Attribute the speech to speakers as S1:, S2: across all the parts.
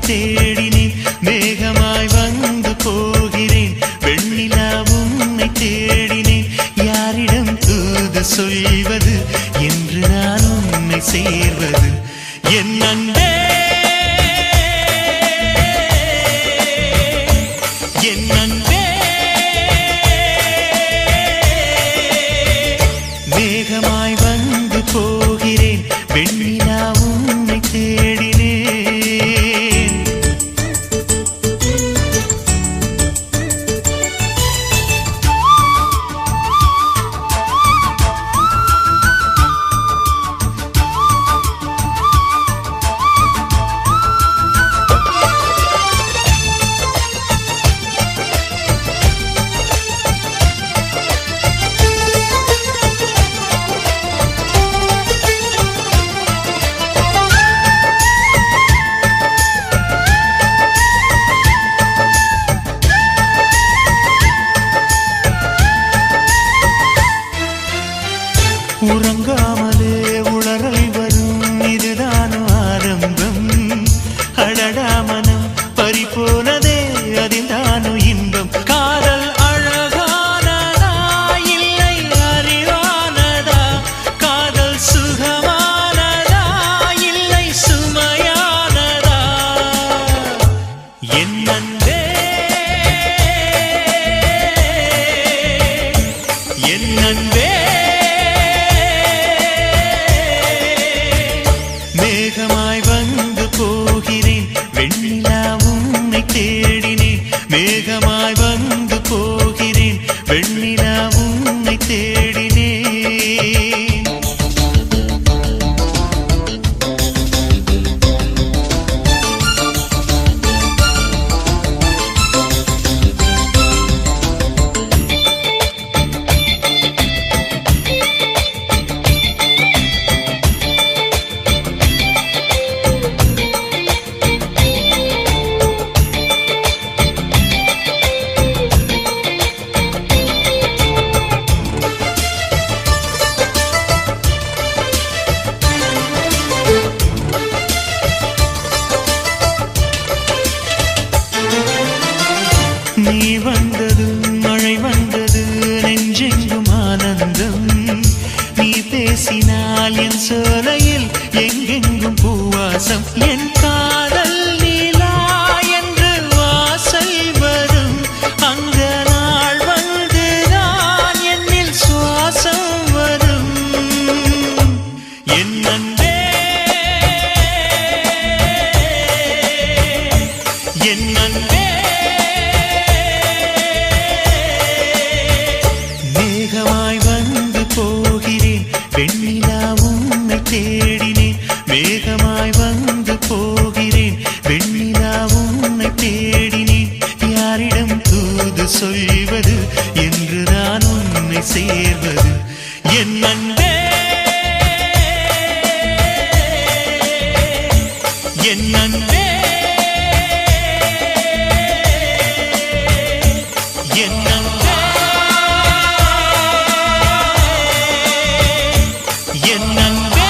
S1: தேடினேன் மேகமாய் வந்து போகிறேன் வெண்ணிலா உன்னை தேடினேன் யாரிடம் தூது சொல்வது என்று நான் உன்னை சேர்வது என் அன்பே என் அன்பே மேகமாய் வந்து போகிறேன் வெண்ணிலா உன்னை தேடினேன் உறங்காமலே உளறல் வரும் இதுதான் ஆரம்பம் அடடா மனம் பறிபோனதே அதில்தானோ இன்பம் காதல் அழகானதா இல்லை அறிவானதா காதல் சுகமானதா இல்லை சுமையானதா என் அன்பே என் அன்பே மேகமாய் வந்து போகிறேன் வெண்ணிலா உன்னை தேடினேன் மேகமாய் வந்து போகிறேன் வெண்ணிலா உன்னை தேடினேன் நீ வந்தது மழை வந்தது நெஞ்செங்கும் ஆனந்தம் நீ பேசினால் என் சோலையில் எங்கெங்கும் பூவாசம் என் காதல் நீலா என்று வாசல் வரும் அந்த நாள் வந்துதான் என்னில் சுவாசம் வரும் என் அன்பே என் அன்பே மேகமாய் வந்து போகிறேன் வெண்ணிலா உன்னை தேடினேன் மேகமாய் வந்து போகிறேன் வெண்ணிலா உன்னை தேடினேன் யாரிடம் தூது சொல்வது என்று நான் உன்னை சேர்வது என் அன்பே என் அன்பே என் அன்பே என் அன்பே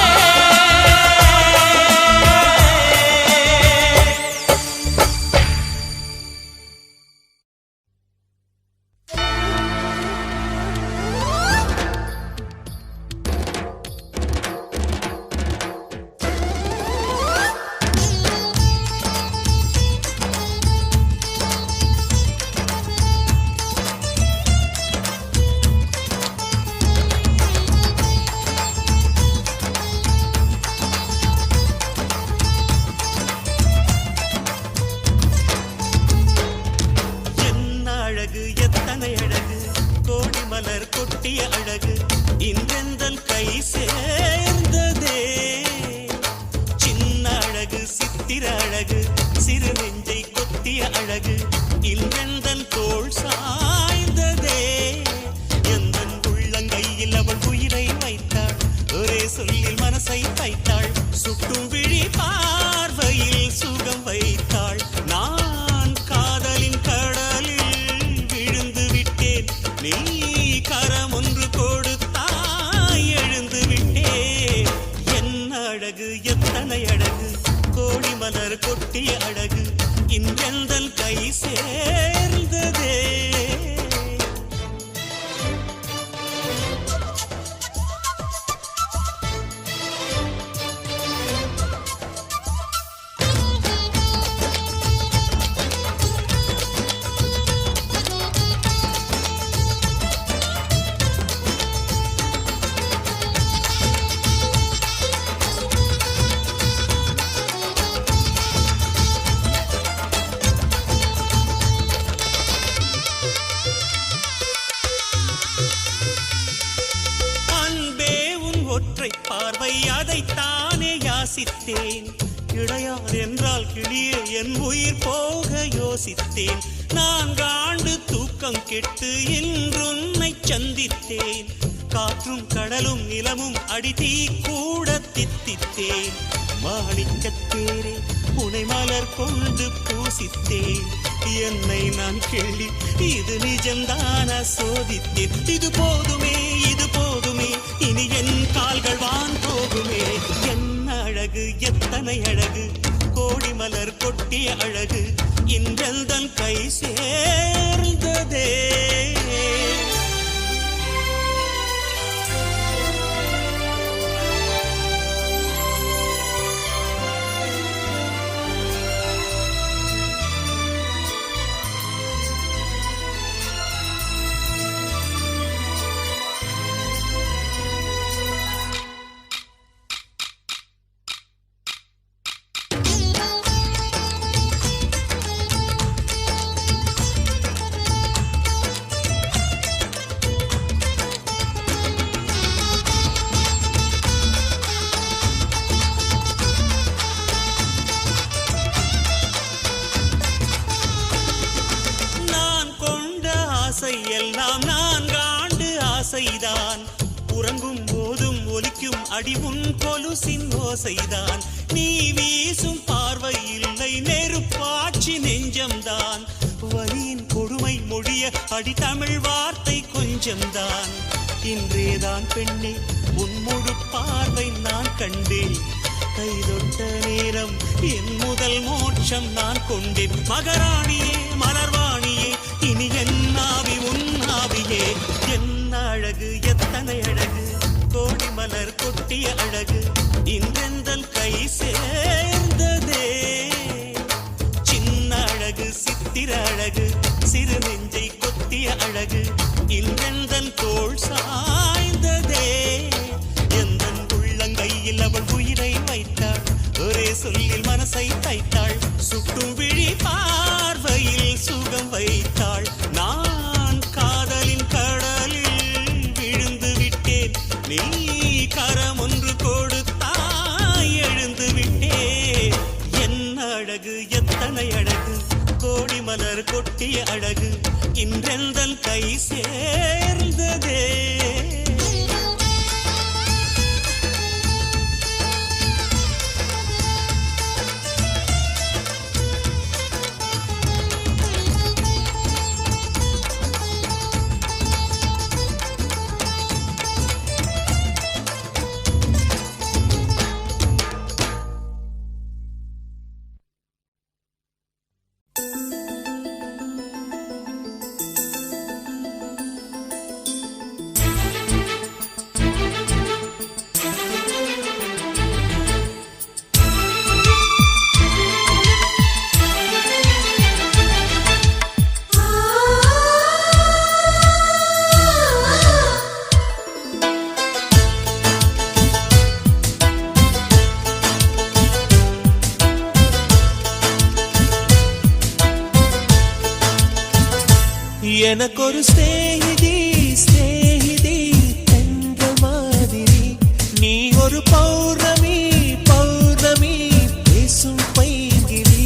S2: அழகு எத்தனை அழகு கோடி மலர் கொட்டிய அழகு இன்றெந்தன் கை சேர்ந்ததே. பார்வை அதைத்தானே யாசித்தேன். கிடையார் என்றால் கிளியே என் உயிர் போக யோசித்தேன். 4 ஆண்டு தூக்கம் கெட்டு இன்றுன்னை சந்தித்தேன். காற்றும் கடலும் நிலமும் அடித்தீ கூட தித்தித்தேன். மாணிக்கத்தேரே உனை மலர் கொண்டு பூசித்தேன். என்னை நான் கேள்வி இது நிஜம்தான சோதித்தேன். இது போதுமே இது போதுமே இனி என் கால்கள் வான் போகுமே. என்ன அழகு எத்தனை அழகு கோடி மலர் கொட்டிய அழகு இன்றெந்தன் கை சேர்ந்ததே. எல்லாம் 4 ஆண்டு ஆசைதான். உறங்கும் போதும் ஒலிக்கும் அடி உன் கொலுசின் ஓசைதான். நீ வீசும் பார்வை இல்லை நெருப்பாட்சி நெஞ்சம்தான். வலியின் கொடுமை மொழிய அடி தமிழ் வார்த்தை கொஞ்சம்தான். இன்றேதான் பெண்ணே உன் முழு பார்வை நான் கண்டேன். கைதொட்ட நேரம் என் முதல் மோட்சம் நான் கொண்டேன். மகராணியே மலர்வாணியே இனி என் ஆவி உன் ஆவியே. என்ன அழகு எத்தனை அழகு கோடி மலர் கொட்டிய அழகு இன்றெந்தன் கை சேர்ந்ததே. சின்ன அழகு சித்திர அழகு சிறு நெஞ்சை கொத்திய அழகு இன்றெந்தன் தோள் சாய்ந்ததே. எந்தன் உள்ளங்கையில் அவள் உயிரை வைத்தாள். ஒரே சொல்லில் மனசை தைத்தாள். சுட்டும் விழி பார்வையில் சுகம் வைத்தாள். நான் காதலின் கடலில் விழுந்து விட்டேன். நீ கரம் ஒன்று கொடுத்தாய் எழுந்து விட்டேன். என்ன அழகு எத்தனை அழகு கோடி மலர் கொட்டிய அழகு இன்றெந்தன் கை சேர்ந்ததே. எனக்கொரு ஸ்நேகிதி ஸ்நேகிதி என்ற மாதிரி. நீ ஒரு பௌர்ணமி பௌர்ணமி பேசும் பைங்கிரி.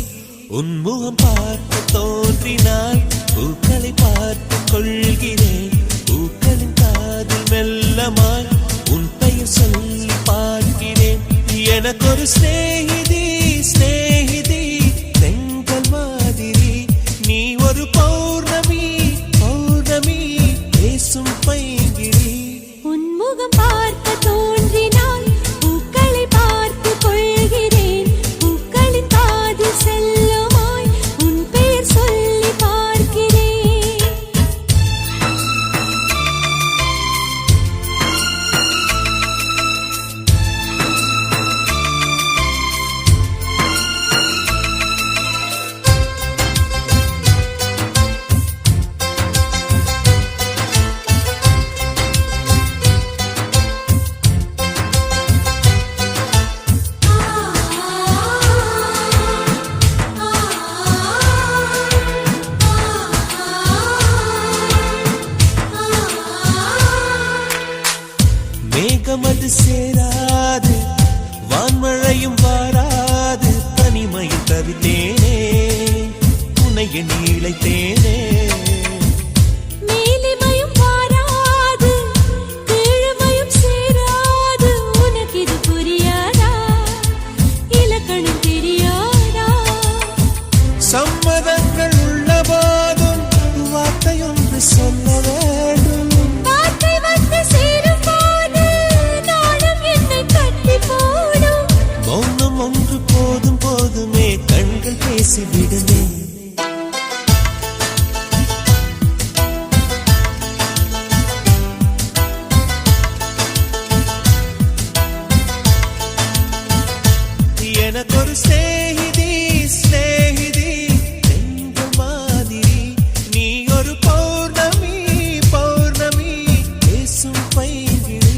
S2: உன்முகம் பார்க்க தோன்றினால் பூக்களை பார்த்து கொள்கிறேன். பூக்களின் காதில் மெல்லமாய் உன் பெயர் சொல்லி பார்க்கிறேன். எனக்கொரு ஸ்நேகிதி ஸ்நேகிதி தெங்கள் மாதிரி. நீ ஒரு பௌர்ணமி பௌர்ணமி பேசும் பைங்கிரி.
S3: உன்முகம் பார்க்க தோன்றினால் பூக்களை பார்த்து கொள்கிறேன். பூக்களின்
S2: சேராது வான்மழையும் வாராது தனிமையில் தவித்தேனே உன்னை எண்ணி இழைத்தேனே
S3: மேலிமையும் வாராது கீழ்மையும் சேராது உனக்கு இது புரியாதா இலக்கணம் தெரியாதா
S2: சம்மதங்கள் உள்ள போதும் வார்த்தையொன்று சொல்ல வேண்டும்
S3: வார்த்தை வந்து சேரும் போது நானும் என்னை கட்டி போடும்
S2: மௌனம் ஒன்று போதும் போதுமே கண்கள் பேசிவிடுமே எனக்கொரு ஸ்நேகிதி ஸ்நேகிதி என்ற மாதிரி நீ ஒரு பௌர்ணமி பௌர்ணமி பேசும் பைங்கிழி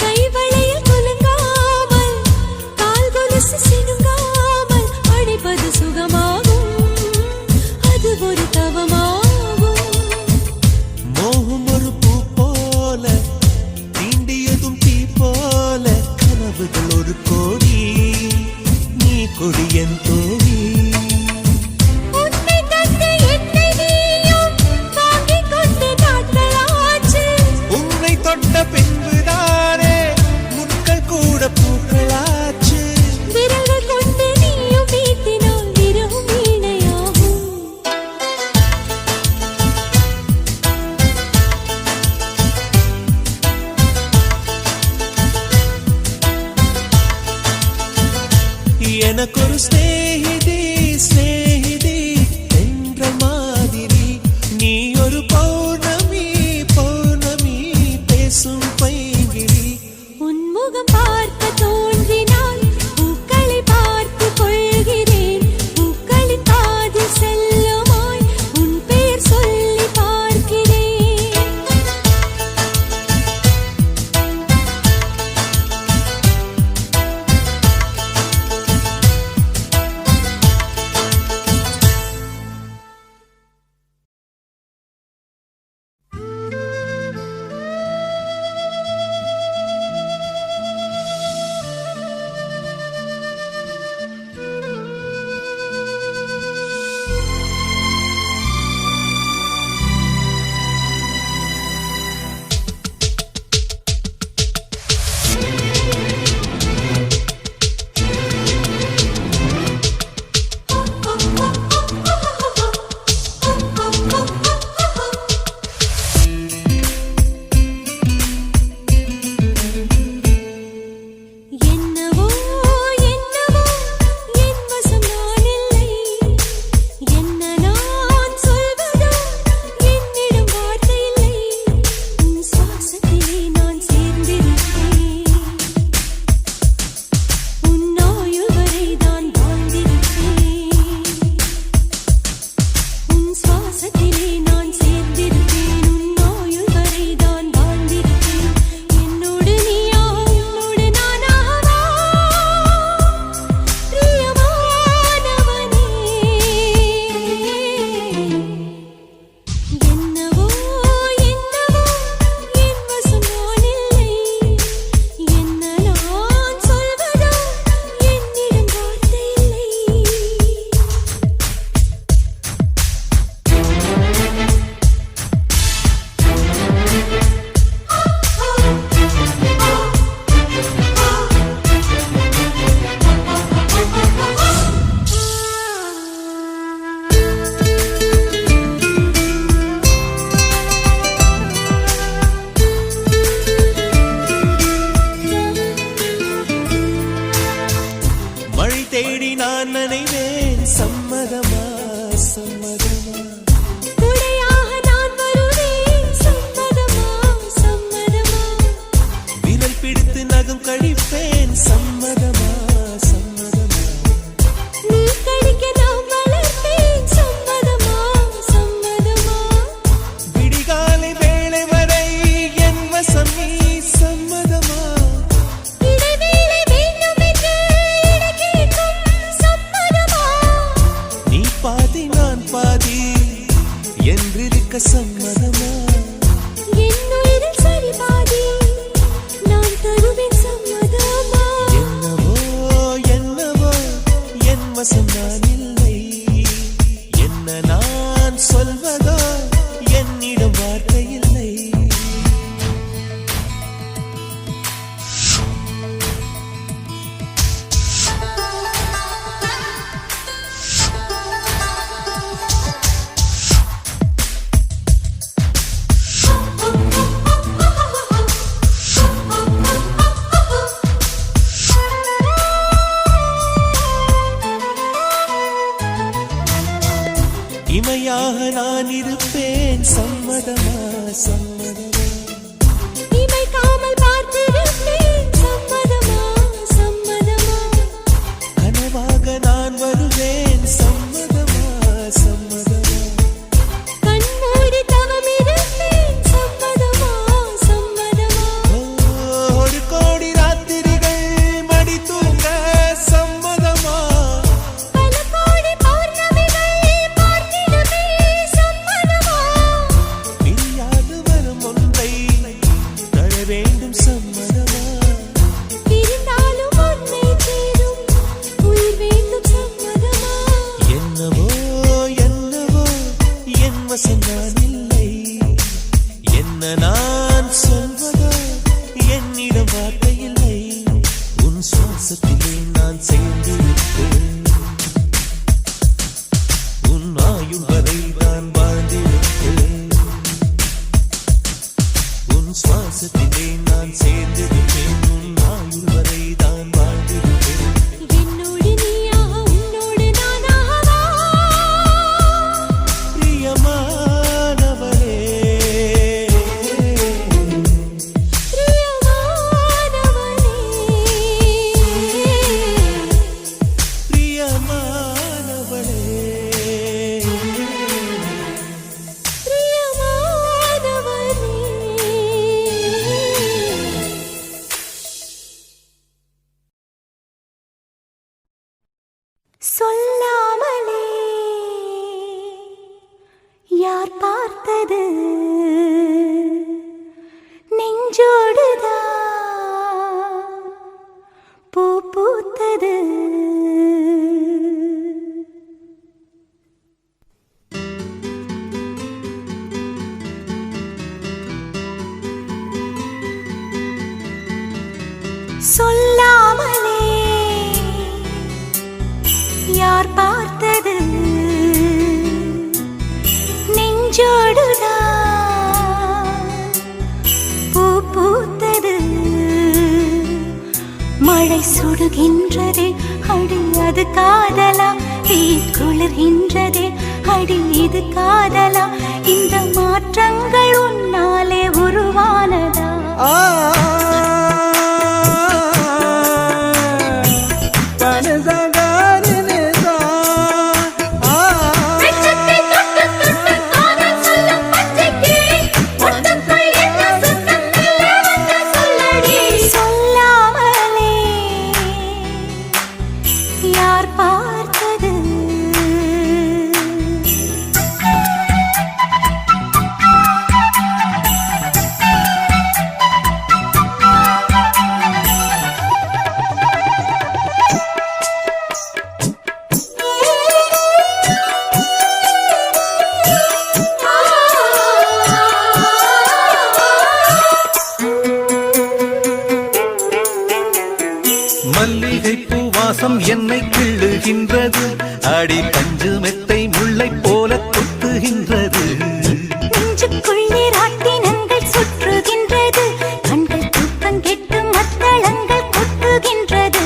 S3: கைவளையில் குலுங்காமல் கால் கொலுசு சினுங்காமல் அணைப்பது சுகமாகும் அது ஒரு தவமாகும்
S2: மோகம் ஒரு பூ போல தீண்டியதும் தீ போல கனவுகள் ஒரு கோடி நீ கொடி என் தோழி
S3: உன்னை தந்து என்னை நீயும் வாங்கிக் கொண்டு நாட்களாச்சு
S2: உன்னை தொட்ட பின்புதானே முட்கள் கூட பூக்களாச்சு
S3: விரல்கள் கொண்டு நீயும் வீட்டினால் விரவும் வீணையாகும்
S2: எனக்கொரு ஸ்நேகிதி ஸ்நேகிதி என்ற மாதிரி நீ ஒரு பௌர்ணமி பௌர்ணமி பேசும் பைங்கிழி
S3: உன்முகம் பார்க்க தோன்றினால் பூக்களை பார்த்து கொள்கிறேன் பூக்களின் காதில் செல்லுமாய் உன் பெயர் சொல்லி பார்க்கிறேன்
S2: வேண்டும் சம்மதமா
S3: இருந்தாலும் உன்னை சேரும் உயிர் வேண்டும் சம்மதமா
S2: என்னவோ என்னவோ என் வசம் நான் இல்லை என்ன நான் சொல்வதோ என்னிடம் வார்த்தை இல்லை உன் சுவாசத்திலே நான் சேர்ந்து விட்டேன் உன் ஆயுள் வரை நான் வாழ்ந்திருப்பேன் உன் சுவாசத்திலே நான் சேர்ந்து விட்டேன் உன் ஆயுள் வரை தான் வாழ்ந்திருப்பேன்
S3: என்னோடு நீயாக உன்னோடு நானாகவா
S2: பிரியமானவரே
S3: சொல்லாமலே யார் பார்த்தது நெஞ்சோடுதான் பூ பூத்தது சொல்லாமலே யார் பார்த்தது நெஞ்சோடுதான் பூ பூத்தது மழை சுடுகின்றதே அடி அது காதலா தீ குளிர்கின்றதே அடி இது காதலா இந்த மாற்றங்கள் உன்னாலே உருவானதா சொல்லாமலே யார் பார்த்தது
S1: மல்லிகை பூவாசம் என்னை கிள்ளுகின்றது அடி பஞ்சு மெத்தை முல்லை போல கொத்துகின்றது
S3: நெஞ்சுக்குள்ளே ராட்டினங்கள் சுற்றுகின்றது கண்கள் தூக்கம் கெட்டு மத்தளங்கள் கொட்டுகின்றது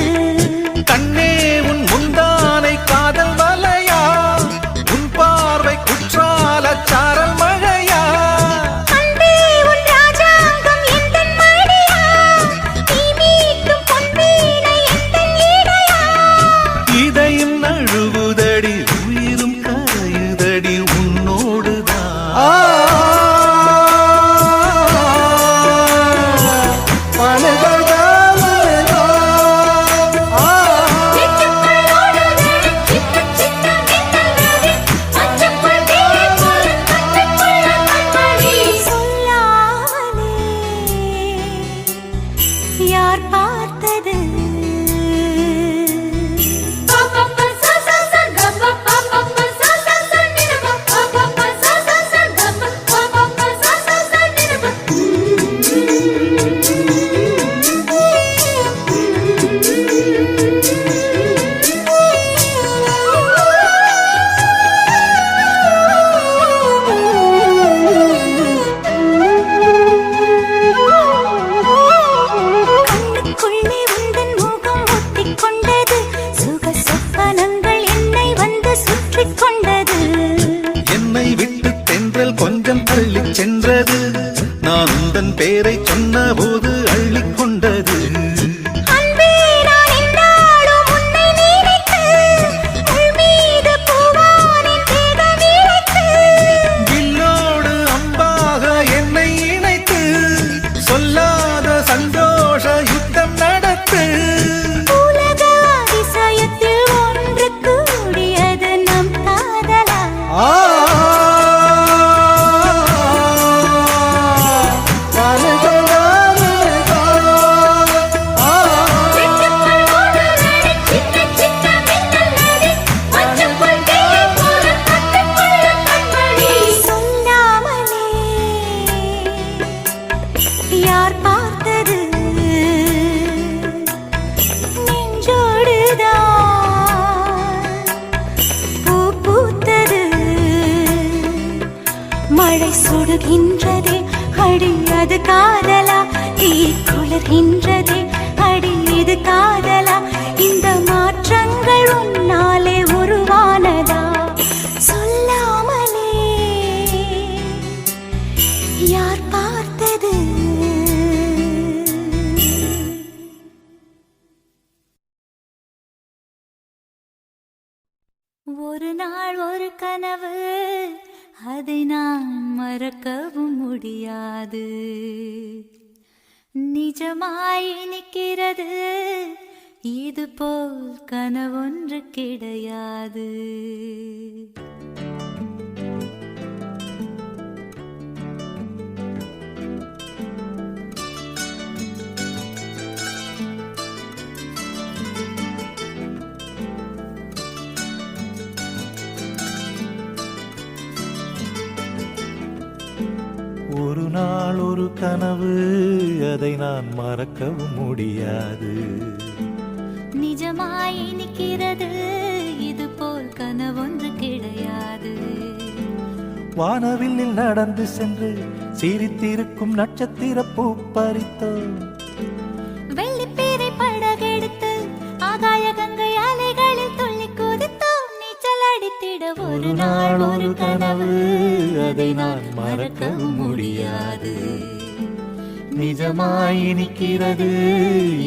S1: கண்ணே உன் முந்தானை காதல் வலையா உன் பார்வை குற்றால சாரல் மழையா
S3: அன்பே உன் ராஜாங்கம் எந்தன் மடியா நீ மீட்டும் பொன்வீணை எந்தன் இடையா
S1: இதயம் நழுவுதடி உயிரும் கரையுதடி உன்னோடுதான்
S3: சொல்லாமலே யார் பார்த்தது கண்ணுக்குள்ளே உந்தன் முகம் ஒட்டிக்கொண்டது சுக சொப்பனங்கள் என்னை வந்து சுற்றிக் கொண்டது
S1: என்னை விட்டு தென்றல் கொஞ்சம் தள்ளிச் சென்றது நான் உந்தன் பேரை சொன்ன போது அள்ளிக் கொண்டது
S3: அன்பே நான் என்னாலும் உன்னை நினைத்து உள் மீது பூவானின் தேகம் இழைத்து
S1: வில்லோடு அம்பாக என்னை இணைத்து சொல்லாத சந்தோஷ யுத்தம் நடத்து
S3: உலக அதிசயத்தில் ஒன்று கூடியது நம் காதலா
S2: மனதோடு
S3: யார் பார்த்தது நெஞ்சோடுதான் பூ பூத்தது மழை சுடுகின்றதே அடி அது காதலா தீ குளிர்கின்றதே அடி இது காதலா இந்த மாற்றங்கள் உன்னாலே உருவானதா சொல்லாமலே யார் பார்த்தது ஒரு நாள் ஒரு கனவு அதை நான் மறக்கவும் முடியாது நிஜமாய் நிற்கிறது இது போல் கனவொன்று கிடையாது
S2: ஒரு நாள் ஒரு கனவு அதை நான் மறக்கவும் முடியாது
S3: நிஜமாய் நிற்கிறது இது போல் கனவொன்று கிடையாது
S2: வானவில்லில் நடந்து சென்று சிரித்திருக்கும் நட்சத்திர பூ பறித்தோம்
S3: வெள்ளிப்பீரை படகெடுத்து ஆகாய கங்கை அலைகளில் துள்ளி குதித்தோம் நீச்சல் அடித்திட
S2: ஒரு நாள் ஒரு கனவு அதை நான் மறக்கவும் முடியாது நிஜமாய் நிற்கிறது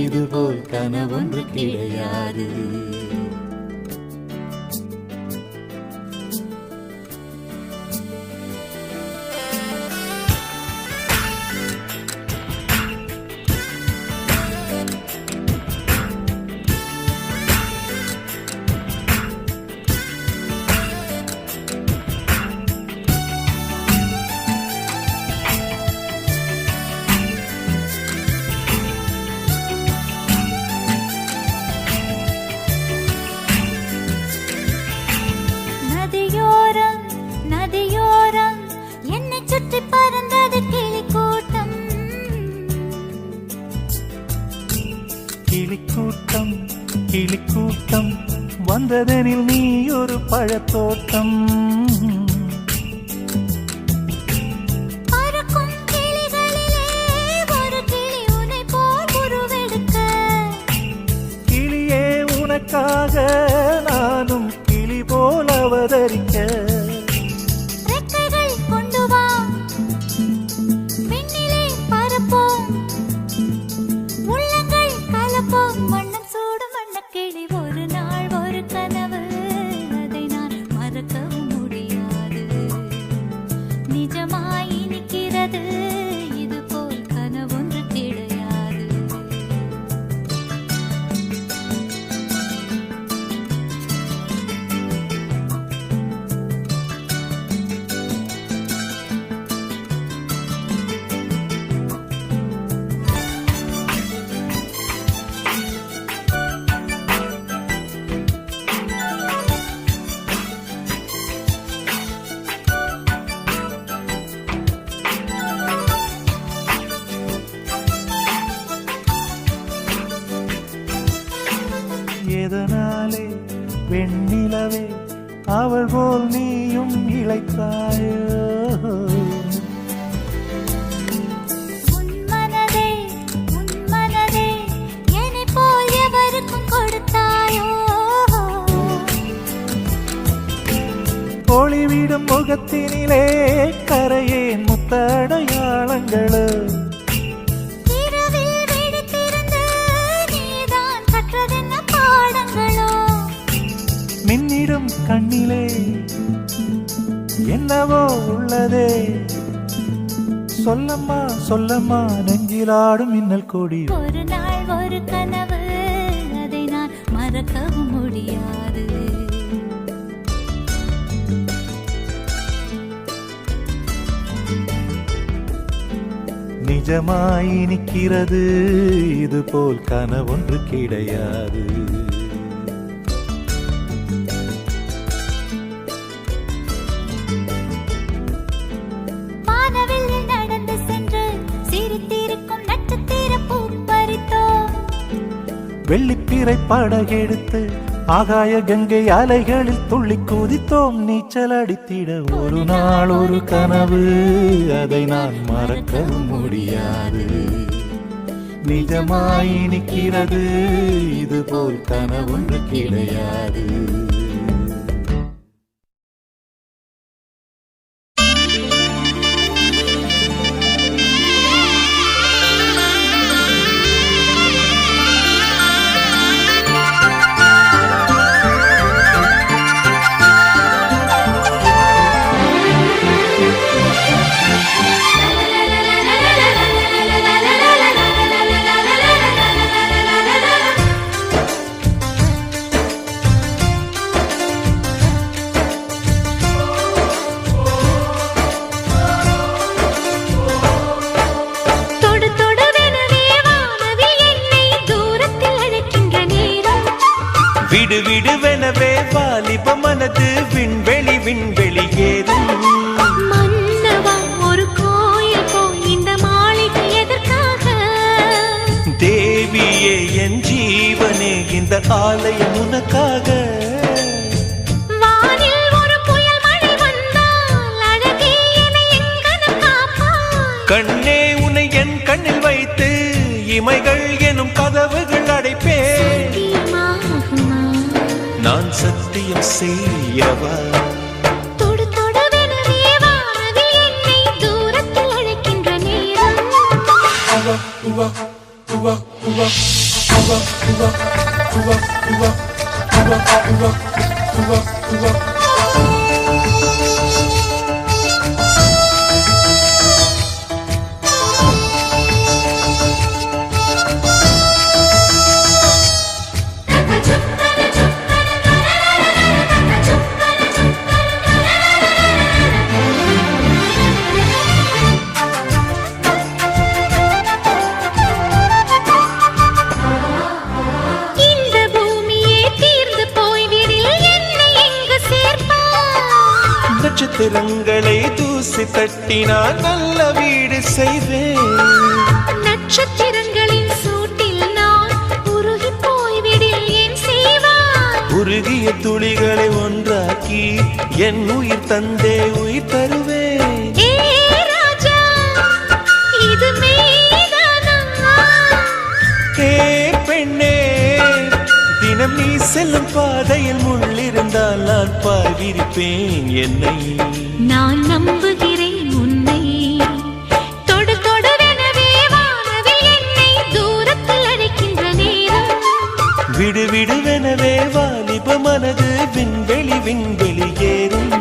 S2: இதுபோல் கனவொன்று கிடையாது
S3: நதியோரம் என்னை சுற்றி பறந்தது கிளிக்கூட்டம்
S2: கிளிக்கூட்டம் கிளிக்கூட்டம் வந்ததெனில் நீ ஒரு பழத்தோட்டம்
S3: பறக்கும் கிளிகளிலே ஒரு கிளி உன்னை போல் உருவெடுக்க
S2: கிளியே உனக்காக நானும் கிளி போல் அவதரிக்க
S3: ரெக்கைகள் கொண்டு வா விண்ணிலே பறப்போம் உள்ளங்கள் கலப்போம் வண்ணம் சூடும் வண்ணக்கிளி ஒரு நாள் ஒரு கனவு அதை நான் மறக்கவும் முடியாது நிஜமாய் நிற்கிறது இது போல் கனவொன்று கிடையாது
S2: எதனாலே வெண்ணிலவே அவள் போல் நீயும் இளைத்தாயோ
S3: உன் மனதே என்னை போல் எவருக்கும் கொடுத்தாயோ
S2: ஒளிவிடும் முகத்தினிலே கரையேன் முத்தடையாளங்களோ
S3: இரவில் விழித்திருந்து நீதான் கற்றதென்ன பாடங்களோ
S2: மின்னிடும் கண்ணிலே என்னவோ உள்ளதே சொல்லம்மா சொல்லம்மா நெஞ்சிலாடும் மின்னல் கொடி
S3: ஒரு நாள் ஒரு கனவு அதை நான் மறக்கவும் முடியாது
S2: நிஜமாய் நிற்கிறது இது போல் கனவொன்று கிடையாது
S3: வானவில்லில் நடந்து சென்று சிரித்திருக்கும்
S1: வெள்ளிப்பிறை படகெடுத்து ஆகாய கங்கை அலைகளில் துள்ளி குதித்தோம் நீச்சல் அடித்திட. ஒரு நாள் ஒரு கனவு, அதை நான் மறக்கவும் முடியாது. நிஜமாய் நிற்கிறது, இதுபோல் கனவொன்று கிடையாது.
S2: விடு விடுவெனவே வாலிப மனது விண்வெளி விண்வெளி ஏதும்.
S3: மன்னவா ஒரு கோயில் போய் இந்த மாளிகை எதற்காக?
S2: தேவியே என் ஜீவனே இந்த ஆலயம் உனக்காக.
S3: வானில் ஒரு புயல் மழை வந்தால் அழகே என்னை எங்கனம் காப்பாய்.
S2: கண்ணே உன்னை என் கண்ணில் வைத்து இமைகள் எனும் கதவுகள் அடைப்பேன். நான் சத்தியம் செய்யவா?
S3: தொடு தொடுவெனவே வானவில் என்னை தூரத்தில் அழைக்கின்ற நேரம்.
S2: நட்சத்திரங்களை தூசி தட்டினால் நல்ல வீடு செய்வேன்.
S3: நட்சத்திரங்களின் சூட்டில் நான் உருகி போய்விடில் என் செய்வாய்.
S2: உருகிய துளிகளை ஒன்றாக்கி என் உயிர் தந்தே உயிர் தருவேன்.
S3: ஏ ராஜா, இது மெய்தானா?
S2: ஏ பெண்ணே, தினம் நீ செல்லும் பாதையில் முள்ளிருந்தால் நான் பாய்விரிப்பேன் என்னை.
S3: நான் நம்புகிறேன் உன்னை. தொடு தொடுவெனவே வானவில் என்னை தூரத்தில் அழைக்கின்ற நேரம்.
S2: விடு விடுவெனவே வாலிப மனது விண்வெளி விண்வெளி ஏறும்.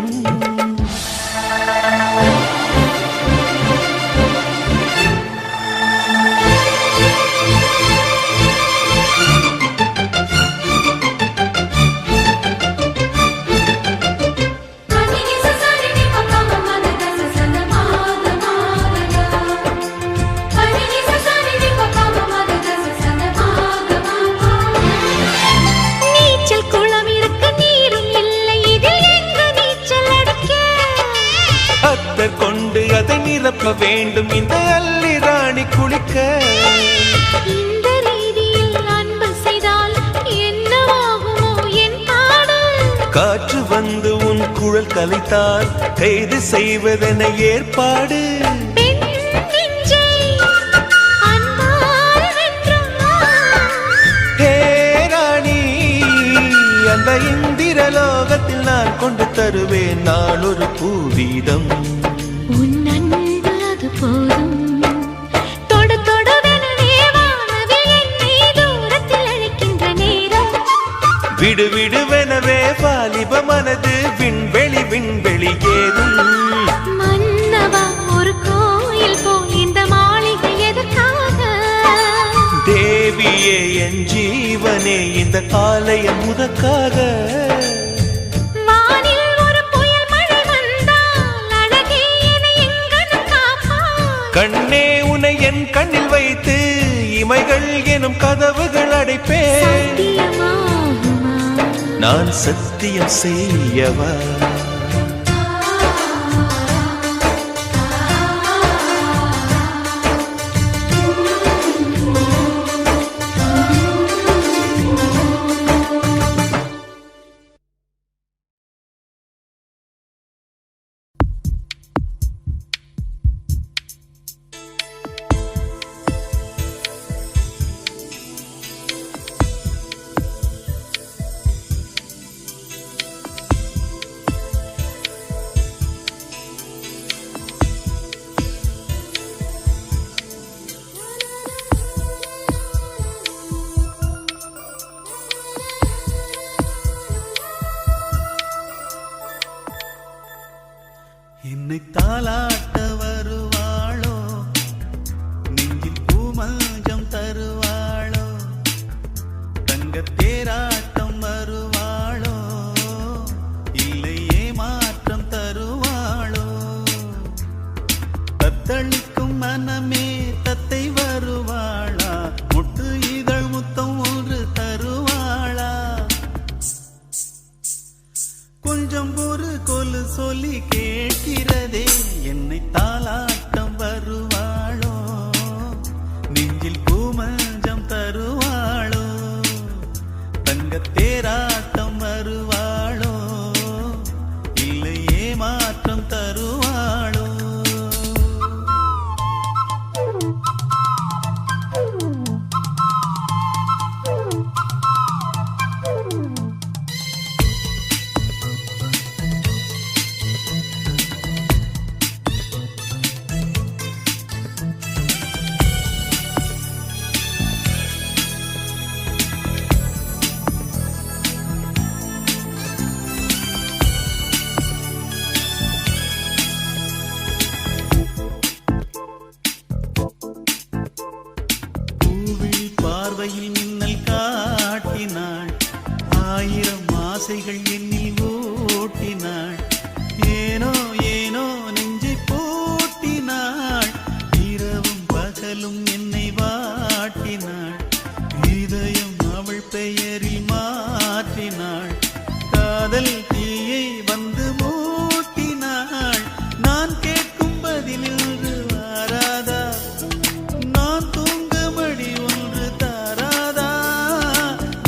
S2: கொண்டு அதை நிரப்ப வேண்டும் இந்த அல்லி ராணி குளிக்க.
S3: இந்த ரீதியில் அன்பு செய்தால் என்னவாகுமோ என் பாடு?
S2: காற்று வந்து உன் குழல் கலைத்தால் கைது செய்வதென ஏற்பாடு.
S3: பெண் நெஞ்சை அன்பால் வென்றாய்.
S2: ஹே ராணி, அந்த இந்திரலோகத்தில் நான் கொண்டு தருவேன் நான் ஒரு பூவீதம்.
S3: உன் அன்பு அது போதும். தொடு தொடுவெனவே வானவில் என்னை தூரத்தில் அழைக்கின்ற நேரம்.
S2: விடு விடுவெனவே வாலிப மனது விண்வெளி விண்வெளி ஏதும்.
S3: மன்னவா ஒரு கோயில் போய் இந்த மாளிகை எதற்காக?
S2: தேவியே என் ஜீவனே இந்த ஆலயம் உனக்காக. கண்ணே உன்னை என் கண்ணில் வைத்து இமைகள் எனும் கதவுகள் அடைப்பேன். நான் சத்தியம் செய்யவா?
S1: தருவாளோ தங்கத் தேராட்டம் வருவாளோ இல்லையே மாற்றம் தருவாளோ தத்தளிக்கும் மனமே தத்தை வருவாளா முட்டு இதழ் முத்தம் ஒன்று தருவாளா கொஞ்சம் ஒரு கொலு சொல்லி கேட்கிறதே என்னை தாலாட்டம் வருவாளோ நெஞ்சில் பூமஞ்சம் தருவாளோ தங்கத் தேராட்டம் வருவாளோ இல்லையே மாற்றம் தருவாளோ பார்வையில் மின்னல் காட்டினாள் ஆயிரம் ஆசைகள் என்னில் ஓட்டினாள் ஏனோ ஏனோ நெஞ்சை போட்டினாள் இரவும் பகலும் என்னை வாட்டினாள் இதயம் அவள் பெயரில் மாற்றினாள் காதல் தீயை வந்து மூட்டினாள் நான் கேட்கும் பதிலில் வாராதா நான் தூங்கும்படி ஒன்று தாராதா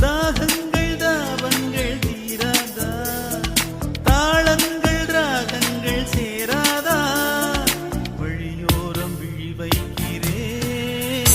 S1: தாகங்கள் தாபங்கள் தீராதா தாளங்கள் ராகங்கள் சேராதா வழியோரம் விழி வைக்கிறேன்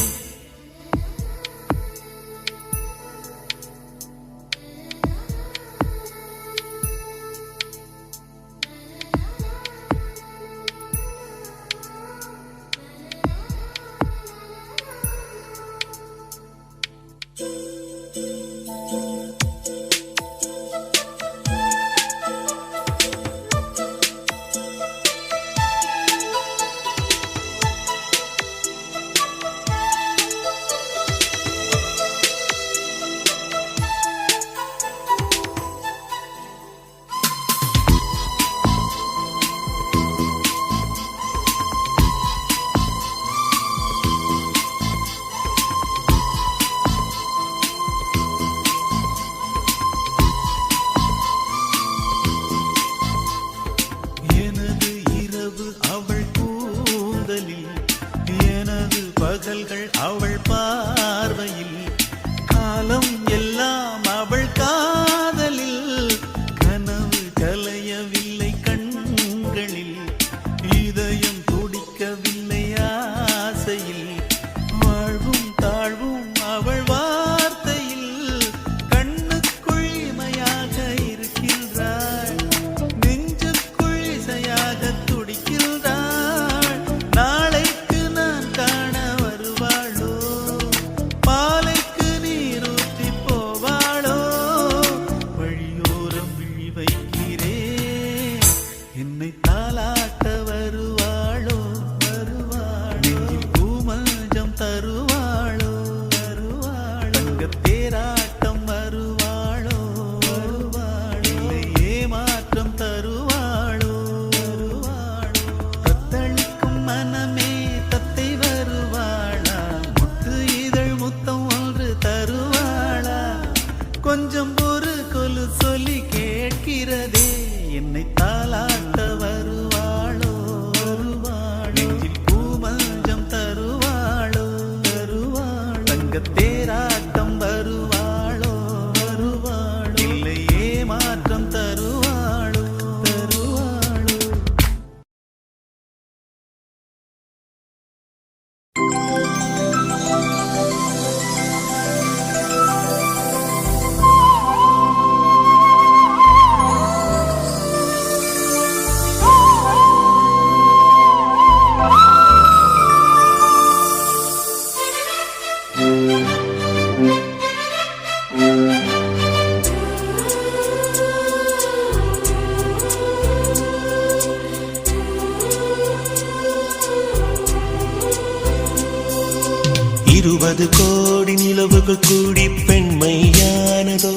S2: 20 கோடி நிலவுகள் கூடி பெண்மையானதோ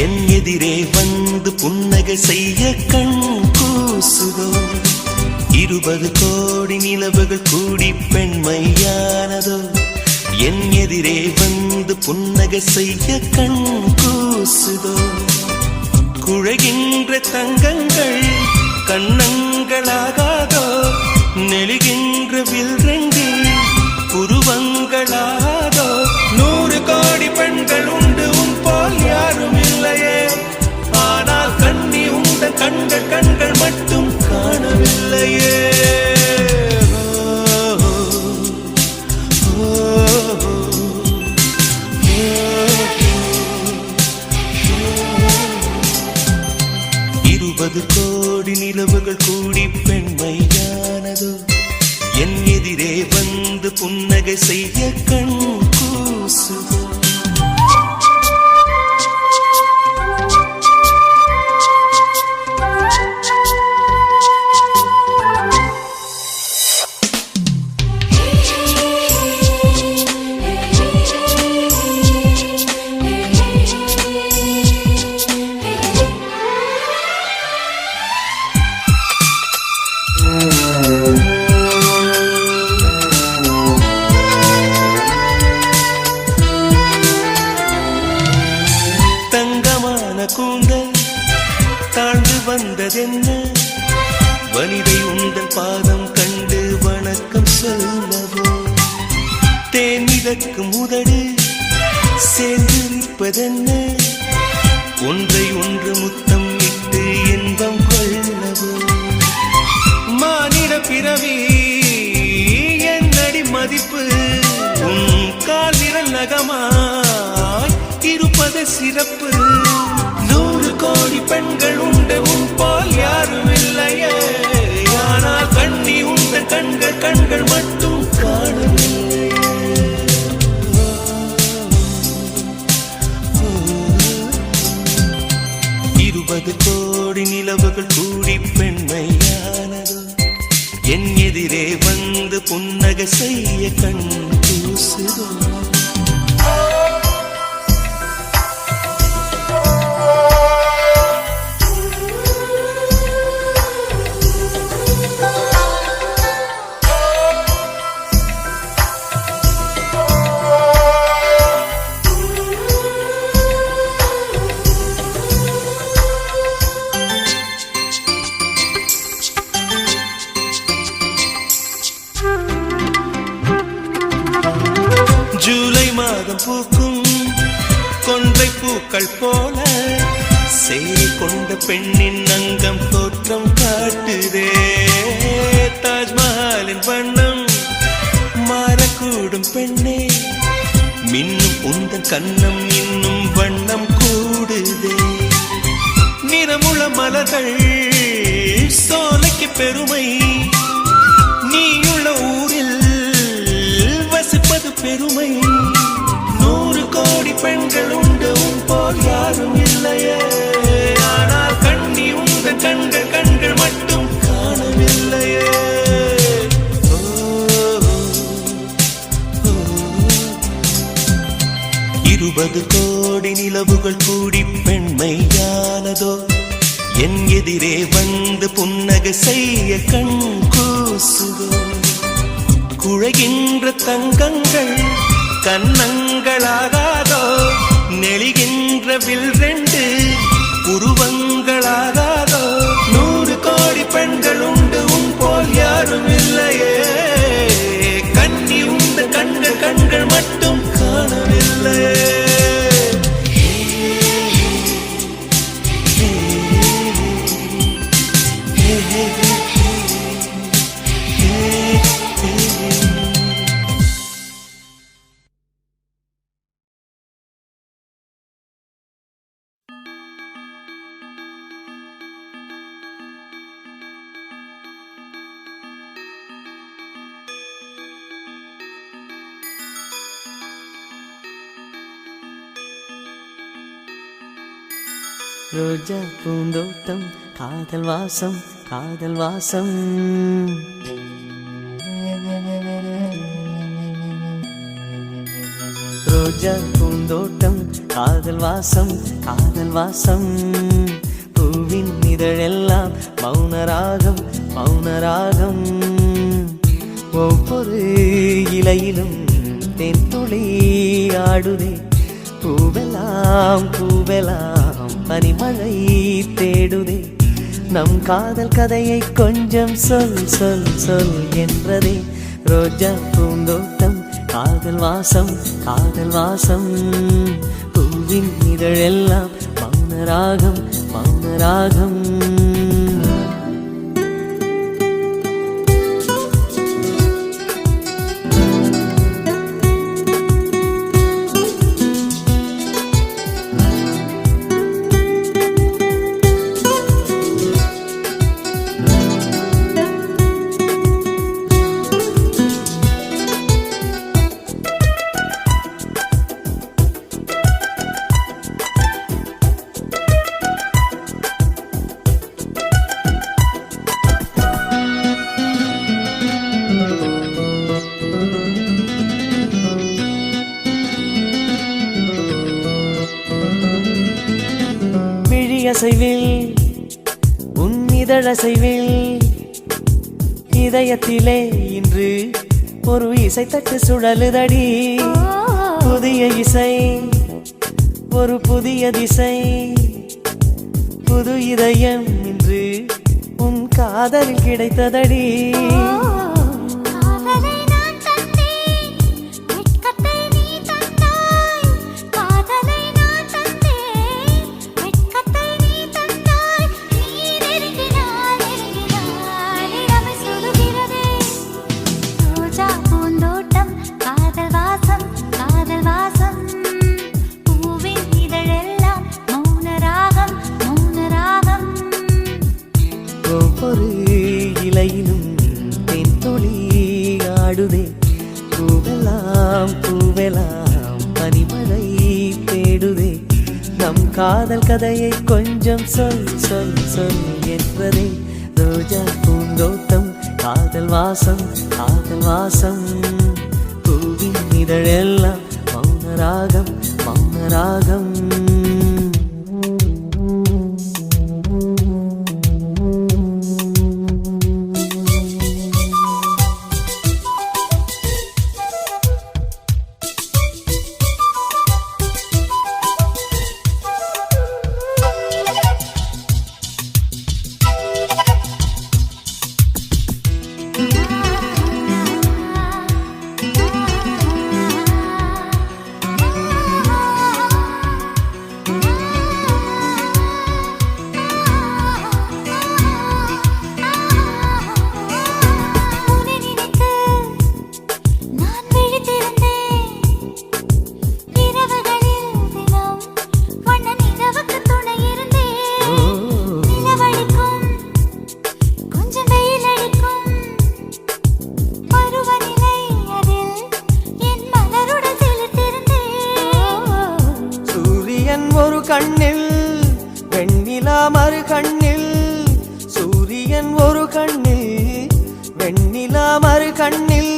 S2: என் எதிரே வந்து புன்னகை செய்ய கண் கூசுதோ 20 கோடி நிலவுகள் கூடி பெண்மையானதோ என் எதிரே வந்து புன்னகை செய்ய கண் கூசுதோ குழைகின்ற தங்கங்கள் கண்ணங்களாகாதோ நெளிகின்ற வில்ரெண்டில் புருவங்களாதோ 100 கோடி பெண்கள் உண்டு உன் போல் யாரும் இல்லையே ஆனால் கண்ணி உண்ட கண்கள் மட்டும் காணவில்லையே கோடி நிலவுகள் கூடி பெண்மையானதோ என் எதிரே வந்து புன்னகை செய்ய கண் கூசுதோ கூந்தல் தாழ்ந்து வந்ததென்ன வனிதை உந்தன் பாதம் கண்டு வணக்கம் சொல்லவோ தேன் மிதக்கும் உதடு சேர்ந்து நிற்பதென்ன ஒன்றை ஒன்று முத்தம் இட்டு இன்பம் கொள்ளவோ மானிட பிறவி என்னடி மதிப்பு உன் கால் விரல் நகமாய் இருப்பது சிறப்பு 100 கோடி பெண்கள் உண்டு உன் போல் யாரும் இல்லையே ஆனால் கண்ணி உண்ட கண்கள் மட்டும் காணவில்லையே 20 கோடி நிலவுகள் கூடி பெண்மையானதோ என் எதிரே வந்து புன்னகை செய்ய கண் கூசுதோ ஜூலை மாதம் பூக்கும் கொன்றை பூக்கள் போல சேரி கொண்ட பெண்ணின் அங்கம் தோற்றம் காட்டுதே தாஜ்மஹாலின் வண்ணம் மாறக்கூடும் பெண்ணே மின்னும் உந்தன் கண்ணம் இன்னும் வண்ணம் கூடுதே நிறமுள்ள மலர்கள் சோலைக்கு பெருமை நீயுள்ள ஊரில் வசிப்பது பெருமை 100 கோடி பெண்கள் உண்டு உன் போல் யாரும் இல்லையே ஆனால் கண்ணி உந்த கண்கள் மட்டும் காணவில்லையே 20 கோடி நிலவுகள் கூடி பெண்மையானதோ என் எதிரே வந்து புன்னகை செய்ய கண் கூசுதோ குழைகின்ற தங்கங்கள் கண்ணங்களாகாதோ நெளிகின்ற வில்ரெண்டு புருவங்களாகாதோ 100 கோடி பெண்கள் உண்டு உன் போல் யாரும் இல்லையே கண்ணி உண்ட கண்கள் மட்டும் காணவில்லையே
S4: ரோஜா பூந்தோட்டம் காதல் வாசம் காதல் வாசம் ரோஜா பூந்தோட்டம் காதல் வாசம் காதல் வாசம் பூவின் இதழெல்லாம் மௌனராகம் மௌனராகம் ஒவ்வொரு இலையிலும் தென்துளி ஆடுதே பூவெல்லாம் பூவெல்லாம் பனிமழை தேடுதே நம் காதல் கதையை கொஞ்சம் சொல் சொல் சொல் என்றதே ரோஜா பூந்தோட்டம் காதல் வாசம் காதல் வாசம் பூவின் இதழெல்லாம் மௌனராகம் மௌனராகம் அசைவில் உன் இதழசைவில் இதயத்திலே இன்று ஒரு இசைத்தட்டு சுழலுதடி புதிய இசை ஒரு புதிய திசை புது இதயம் இன்று உன் காதலில் கிடைத்ததடி ஒவ்வொரு இலையிலும் தென்துளி ஆடுதே பூவெல்லாம் பூவெல்லாம் பனிமழை தேடுதே நம் காதல் கதையை கொஞ்சம் சொல் சொல் சொல் என்றதே ரோஜா பூந்தோட்டம் காதல் வாசம் காதல் வாசம் பூவின் இதழெல்லாம் மௌனராகம் மௌனராகம் ஒரு கண்ணில் வெண்ணிலா மறு கண்ணில் சூரியன் ஒரு கண்ணில் வெண்ணிலா மறு கண்ணில்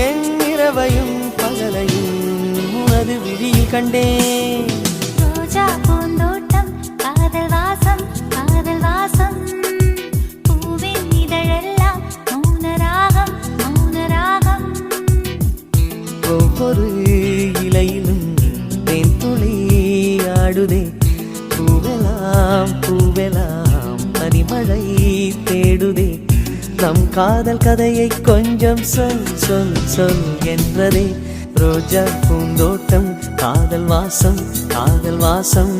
S4: என் இரவையும் பகலையும் உனது விழியில் கண்டேன்
S3: ரோஜா பூந்தோட்டம் காதல் வாசம் காதல் வாசம் பூவின் இதழெல்லாம் மௌனராகம் மௌனராகம்
S4: ஒவ்வொரு இலையிலும் தென்துளி ஆடுதே பூவெல்லாம் பூவெல்லாம் பனிமழை தேடுதே நம் காதல் கதையை கொஞ்சம் சொல் சொல் சொல் என்றதே ரோஜா பூந்தோட்டம் காதல் வாசம் காதல் வாசம்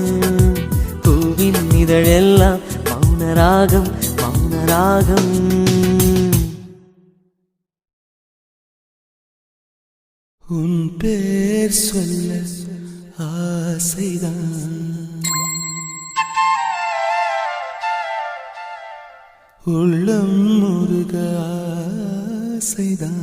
S4: பூவின் இதழெல்லாம் மௌனராகம் மௌனராகம்
S2: உன் பேர் சொல்ல ஆசைதான் உள்ளம் முருக ஆசைதான்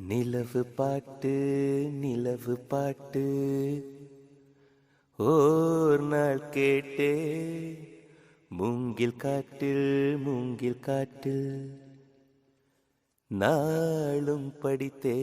S4: நிலவு பாட்டு நிலவு பாட்டு ஓர் நாள் கேட்டே மூங்கில் காட்டில் நாளும் படித்தே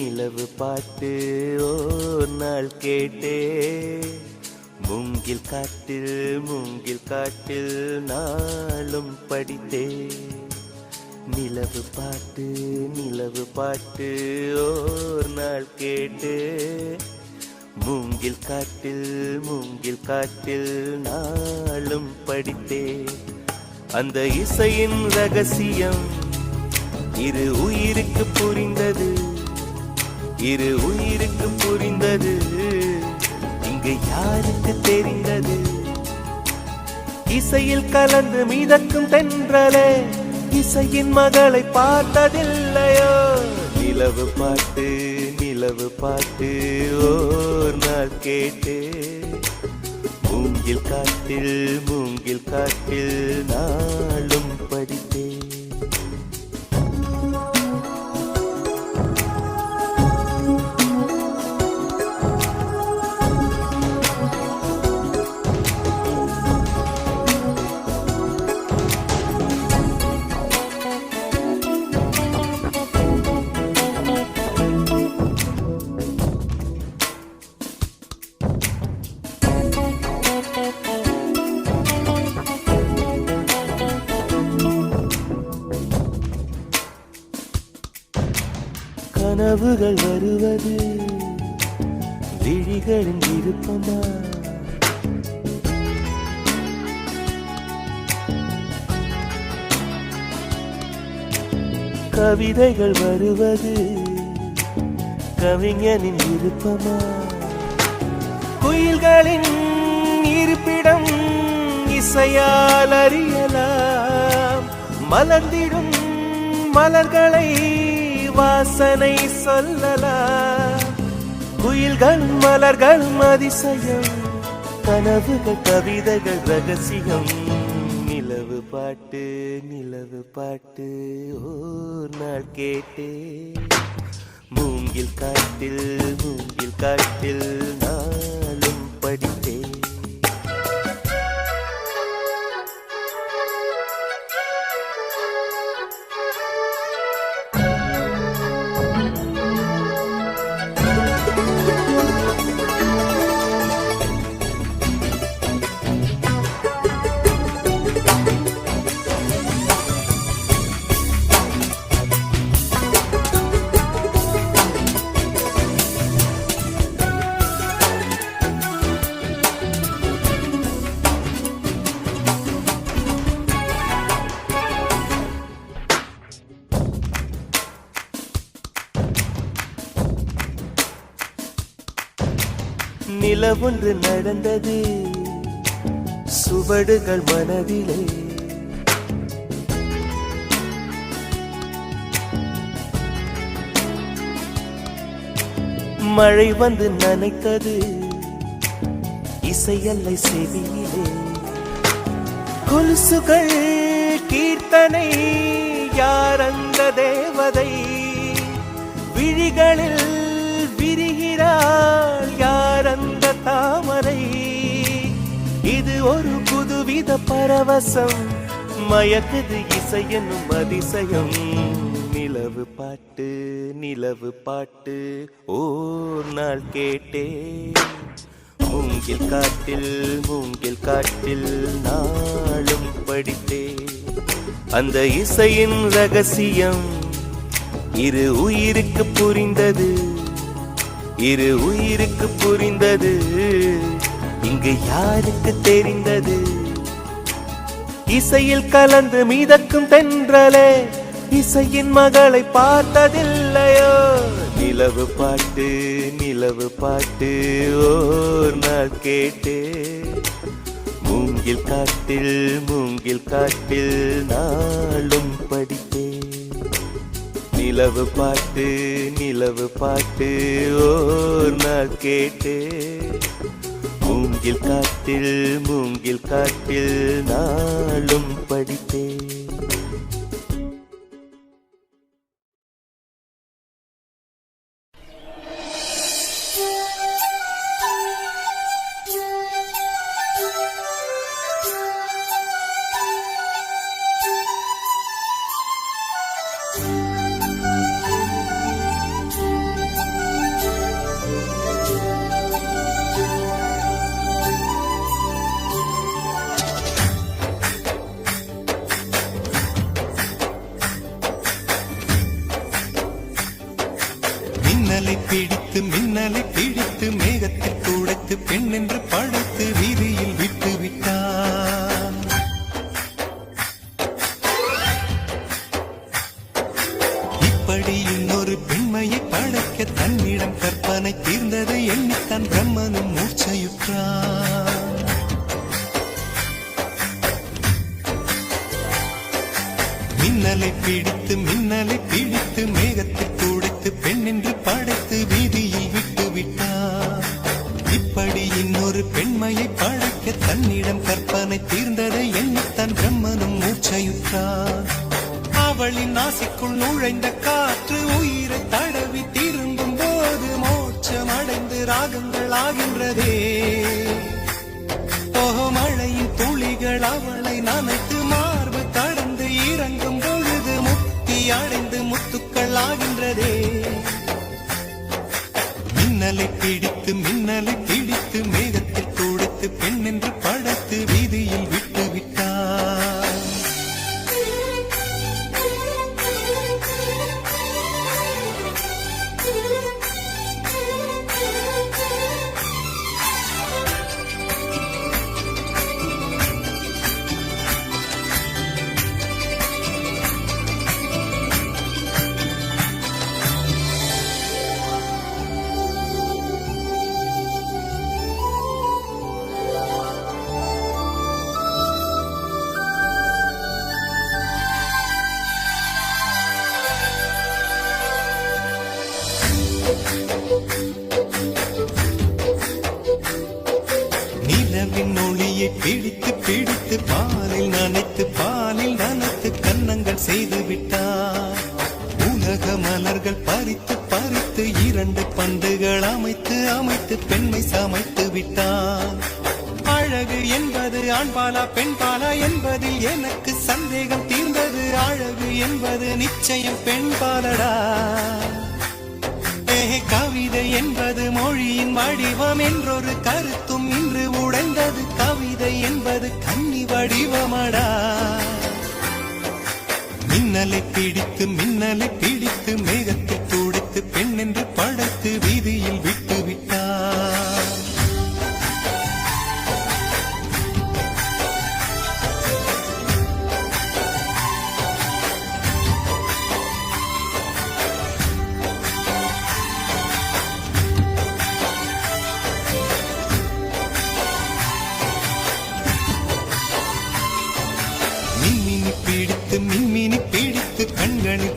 S4: நிலவு பாட்டு ஓர் நாள் கேட்டே மூங்கில் காட்டில் நாளும் படித்தே நிலவு பாட்டு ஓர் நாள் கேட்டே மூங்கில் காட்டில் நாளும் படித்தே அந்த இசையின் ரகசியம் இரு உயிருக்கு புரிந்தது இங்கு யாருக்கு தெரிந்தது இசையில் கலந்து மிதக்கும் தென்றலே இசையின் மகளை பார்த்ததில்லையோ நிலவு பாட்டு ஓர் நாள் கேட்டே மூங்கில் காட்டில் நாளும் படித்தே கனவுகள் வருவது விழிகளின் விருப்பமா கவிதைகள் வருவது கவிஞனின் விருப்பமா குயில்களின் இருப்பிடம் இசையால் அறியலாம் மலர்ந்திடும் மலர்களை வாசனை சொல்லலாம் குயில்களும் மலர்களும் அதிசயம் கனவுகள் கவிதைகள் ரகசியம் நிலவு பாட்டு ஓர் நாள் கேட்டே மூங்கில் காட்டில் நாளும் படித்தே நிலவொன்று நடந்தது சுவடுகள் மனதிலே மழை வந்து நனைத்தது இசையல்லை செவியிலே கொலுசுகள் கீர்த்தனை யார் அந்த தேவதை விழிகளில் விரிகிறாள் யார் அந்த தாமரை இது ஒரு புதுவித பரவசம் மயக்குது இசை என்னும் அதிசயம் நிலவு பாட்டு ஓர் நாள் கேட்டே மூங்கில் காட்டில் நாளும் படித்தே அந்த இசையின் ரகசியம் இரு உயிருக்கு புரிந்தது இங்கு யாருக்கு தெரிந்தது இசையில் கலந்து மிதக்கும் தென்றலே இசையின் மகளை பார்த்ததில்லையோ நிலவு பாட்டு ஓர் நாள் கேட்டே மூங்கில் மூங்கில் காட்டில் நாளும் படித்தேன். நிலவு பாட்டு ஓர் நாள் கேட்டேன். மூங்கில் காட்டில் நாளும் படித்தேன்.
S1: மின்னலை பிடித்து மேகத்தில் துடைத்து பெண் என்று படைத்து வீதியில் விட்டு விட்டான். இப்படி இன்னொரு பெண்மையை படைக்க தன்னிடம் கற்பனை தீர்ந்ததை எண்ணித்தான் பிரம்மனும் மூச்சையுற்றான். மின்னலை பிடித்து மேகத்தில் துடைத்து பெண் என்று படைத்து வீதியில் விட்டு விட்டார். இப்படி இன்னொரு பெண்மையை படைக்க தன்னிடம் கற்பனை தீர்ந்ததை எண்ணித்தான் பிரம்மனும் மூச்சையுற்றார். அவளின் நாசிக்குள் நுழைந்த காற்று உயிரை தடவி திரும்பும் போது மோட்சம் அடைந்து ராகங்கள் ஆகின்றதே. மழையின் துளிகள் அவளை நனைத்து மார்பு கடந்து இறங்கும் பொழுது முக்தி அடைந்து முத்துக்கள் ஆகின்றதே. மின்னலை பிடித்து மேகத்தில் துடைத்து பெண் என்று படைத்து வீதியில் விட்டு விட்டார். நிலவின் ஒளியை பிடித்து பாலில் நனைத்து கன்னங்கள் செய்து விட்டார். உலக மலர்கள் பறித்து இரண்டு பந்துகள் அமைத்து பெண்மை சமைத்து விட்டார். அழகு என்பது ஆண்பாலா பெண்பாலா என்பதில் எனக்கு சந்தேகம் தீர்ந்தது. அழகு என்பது நிச்சயம் பெண்பாலடா. கவிதை என்பது மொழியின் வடிவம் என்றொரு கருத்தும் இன்று உடைந்தது. கவிதை என்பது கன்னி வடிவமடா. மின்னலை பிடித்து மேகத்தில் துடைத்து பெண் என்று படைத்து வீதியில் விட்டு விட்டார். மின்மினி பிடித்து கண்களில்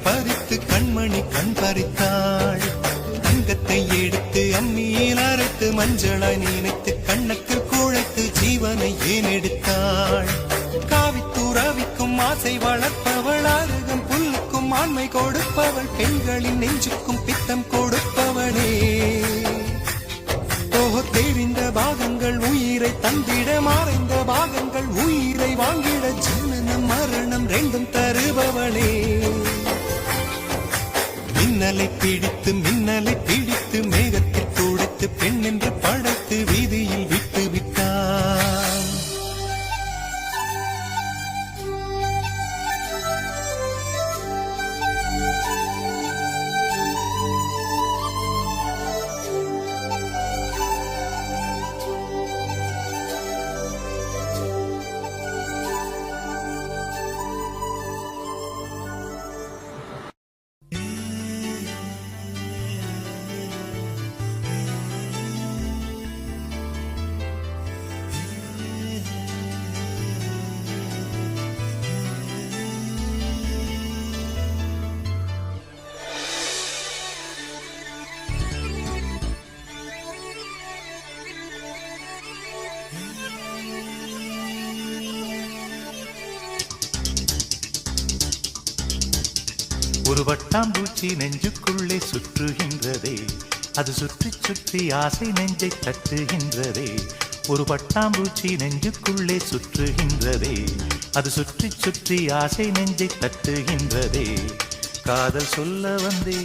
S1: பறித்து கண்மணி கண் பறித்தாள். தங்கத்தை எடுத்து அம்மியில் அரைத்து மஞ்சளாய் நினைத்து கண்ணத்தில் குழைத்து ஜீவனை ஏன் எடுத்தாள். காவித்துறவிக்கும் ஆசை வளர்ப்பவள், அருகம் புல்லுக்கும் ஆண்மை கொடுப்பவள், பெண்களின் நெஞ்சுக்கும் பித்தம் கொடுப்பவளே. தெரிந்த பாகங்கள் உயிரை தந்திட, மறைந்த பாகங்கள் உயிரை வாங்கிட, ஜனனம் மரணம் ரெண்டும் தருபவளே. மின்னலை பிடித்து மேகத்தில் துடைத்து பெண் என்று படைத்து வீதியில் விட்டு விட்டான். ஒரு வட்டாம்பூச்சி நெஞ்சுக்குள்ளே சுற்றுகின்றதே, அது சுற்றி சுற்றி ஆசை நெஞ்சை தட்டுகின்றதே. ஒரு பட்டாம்பூச்சி நெஞ்சுக்குள்ளே சுற்றுகின்றதே, அது சுற்றி சுற்றி ஆசை நெஞ்சை தட்டுகின்றதே. காதல் சொல்ல வந்தே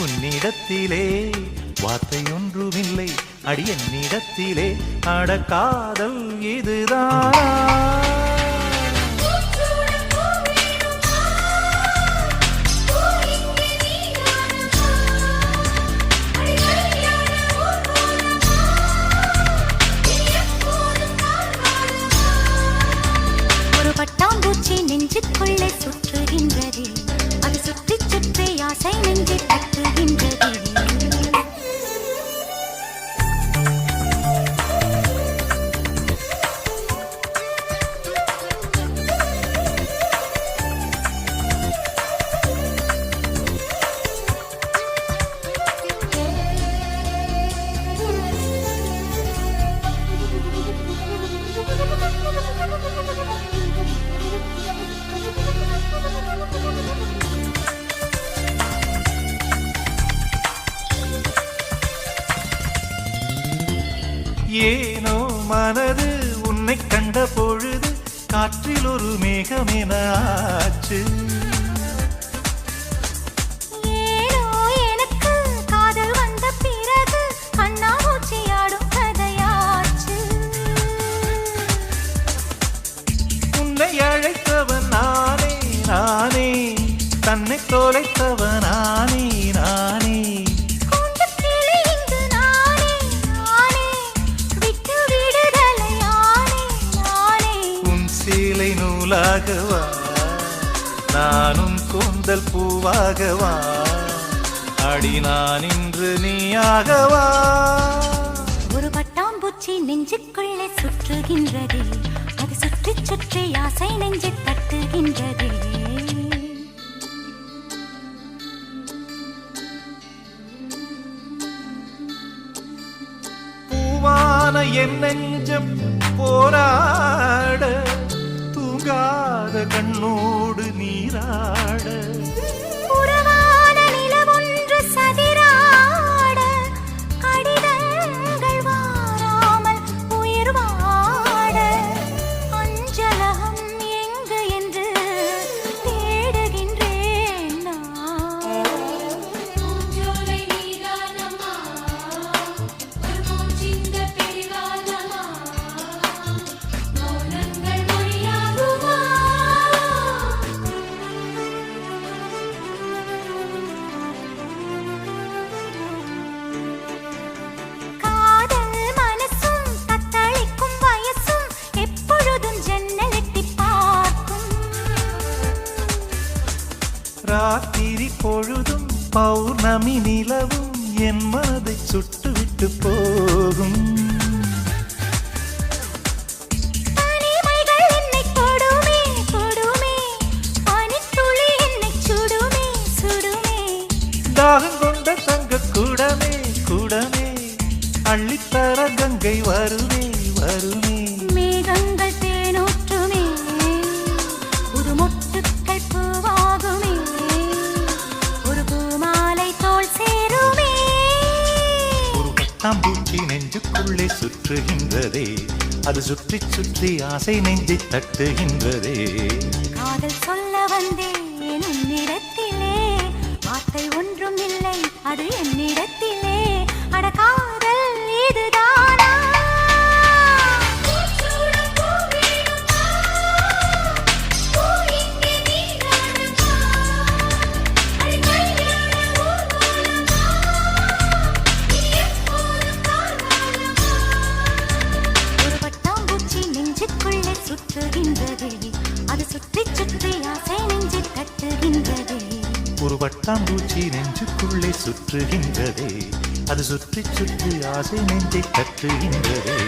S1: உன்னிடத்திலே, வார்த்தை ஒன்றுமில்லை அடி என்னிடத்திலே. அட காதல் இதுதான்.
S3: பட்டாம்பூச்சி நெஞ்சுக்குள்ளே சுற்றுகின்றதே, அது சுற்றி சுற்றி ஆசை நெஞ்சை தட்டுகின்றதே.
S1: ஏனோ மனது உன்னை கண்ட பொழுது காற்றில் ஒரு மேகமென ஆச்சு.
S3: ஏனோ எனக்கு காதல் வந்த பிறகு கண்ணாமூச்சியாடும் கதையாச்சு.
S1: உன்னை அழைத்தவன் நானே நானே, தன்னை தொலைத்தவன் நானே நானே. சேலை நூலாகவா நானும் கூந்தல் பூவாகவா, அடி நான் இன்று நீயாகவா.
S3: ஒரு பட்டாம்பூச்சி நெஞ்சுக்குள்ளே சுற்றுகின்றதே, அது சுற்றி சுற்றி ஆசை நெஞ்சை தட்டுகின்றதே.
S1: பூவான என் நெஞ்சம் போராட, தூங்காத கண்ணோடு நீராட.
S3: உறவான நிலவொன்று சதிராட, கடிதங்கள் வாராமல் உயிர் வாட. அஞ்சலகம் எங்கு என்று தேடுகின்றேன் நான்.
S1: ராத்திரி பொழுதும் பௌர்ணமி நிலவும் என் மனதை சுட்டுவிட்டு போகும்.
S3: தனிமைகள் என்னை கொடுமே கொடுமே, பனித்துளி என்னை சுடுமே சுடுமே.
S1: தாகம் கொண்ட தங்க கூடமே கூடமே, அள்ளித்தர கங்கை வருமே வருமே.
S3: மேகங்கள் தேனூற்றுமே, புது மொட்டுக்கள் பூவாகுமே, ஒரு பூமாலை தோள் சேருமே.
S1: ஒரு பட்டாம்பூச்சி நெஞ்சுக்குள்ளே சுற்றுகின்றதே, அது சுற்றி சுற்றி ஆசை நெஞ்சை தட்டுகின்றதே.
S3: காதல் சொல்ல வந்தேன் உன்னிடத்திலே, வார்த்தை ஒன்றும் இல்லை அது என்னிடத்திலே. அட காதல் இதுதானா? ஒரு பட்டாம்பூச்சி நெஞ்சுக்குள்ளே சுற்றுகின்றதே, அது சுற்றி சுற்றி ஆசை நெஞ்சை தட்டுகின்றதே.
S1: ஒரு பட்டாம்பூச்சி நெஞ்சுக்குள்ளே சுற்றுகின்றதே, அது சுற்றி சுற்றி ஆசை நெஞ்சை தட்டுகின்றதே.